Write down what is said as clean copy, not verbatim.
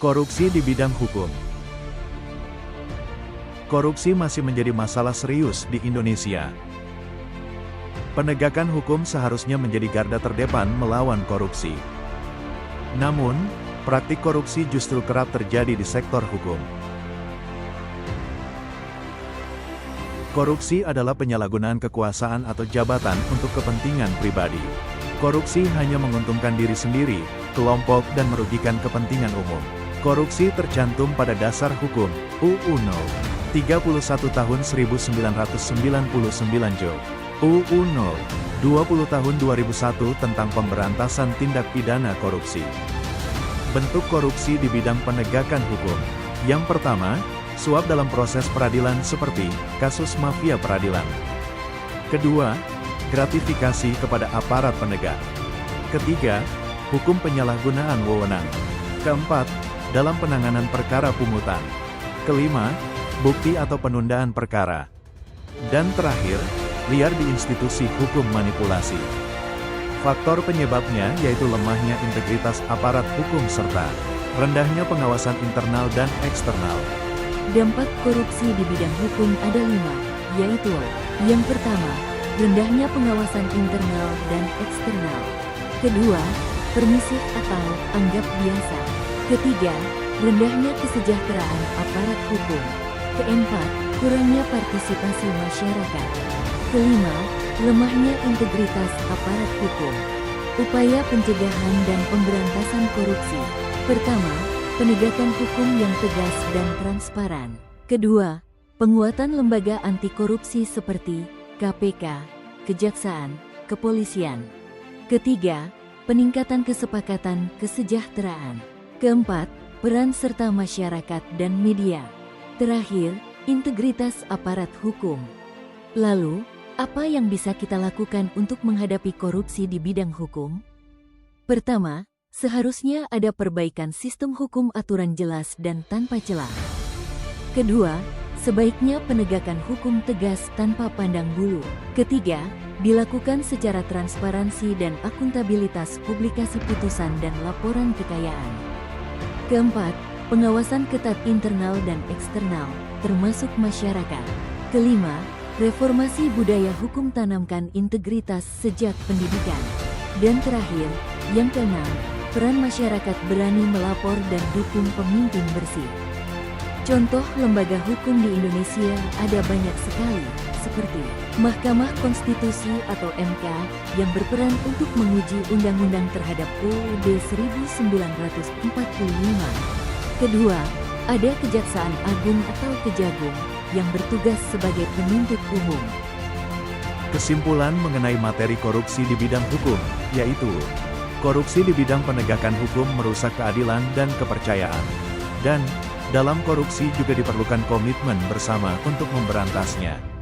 Korupsi di bidang hukum. Korupsi masih menjadi masalah serius di Indonesia. Penegakan hukum seharusnya menjadi garda terdepan melawan korupsi. Namun, praktik korupsi justru kerap terjadi di sektor hukum. Korupsi adalah penyalahgunaan kekuasaan atau jabatan untuk kepentingan pribadi. Korupsi hanya menguntungkan diri sendiri, kelompok dan merugikan kepentingan umum. Korupsi tercantum pada dasar hukum, UU No. 31 tahun 1999 Jo. UU No. 20 tahun 2001 tentang pemberantasan tindak pidana korupsi. Bentuk korupsi di bidang penegakan hukum. Yang pertama, suap dalam proses peradilan seperti kasus mafia peradilan. Kedua, gratifikasi kepada aparat penegak. Ketiga, hukum penyalahgunaan wewenang. Keempat, dalam penanganan perkara pungutan. Kelima, bukti atau penundaan perkara. Dan terakhir, liar di institusi hukum manipulasi. Faktor penyebabnya yaitu lemahnya integritas aparat hukum serta rendahnya pengawasan internal dan eksternal. Dampak korupsi di bidang hukum ada 5, yaitu: yang pertama, rendahnya pengawasan internal dan eksternal. Kedua, permisif atau anggap biasa. Ketiga, rendahnya kesejahteraan aparat hukum. Keempat, kurangnya partisipasi masyarakat. Kelima, lemahnya integritas aparat hukum. Upaya pencegahan dan pemberantasan korupsi. Pertama, penegakan hukum yang tegas dan transparan. Kedua, penguatan lembaga anti korupsi seperti KPK, Kejaksaan, Kepolisian. Ketiga, peningkatan kesepakatan kesejahteraan. Keempat, peran serta masyarakat dan media. Terakhir, integritas aparat hukum. Lalu, apa yang bisa kita lakukan untuk menghadapi korupsi di bidang hukum? Pertama, seharusnya ada perbaikan sistem hukum, aturan jelas dan tanpa celah. Kedua, sebaiknya penegakan hukum tegas tanpa pandang bulu. Ketiga, dilakukan secara transparansi dan akuntabilitas publikasi putusan dan laporan kekayaan. Keempat, pengawasan ketat internal dan eksternal, termasuk masyarakat. Kelima, reformasi budaya hukum, tanamkan integritas sejak pendidikan. Dan terakhir, yang keenam, peran masyarakat berani melapor dan dukung pemimpin bersih. Contoh lembaga hukum di Indonesia ada banyak sekali, seperti Mahkamah Konstitusi atau MK yang berperan untuk menguji undang-undang terhadap UUD 1945. Kedua, ada Kejaksaan Agung atau Kejagung yang bertugas sebagai penuntut umum. Kesimpulan mengenai materi korupsi di bidang hukum, yaitu korupsi di bidang penegakan hukum merusak keadilan dan kepercayaan. Dan dalam korupsi juga diperlukan komitmen bersama untuk memberantasnya.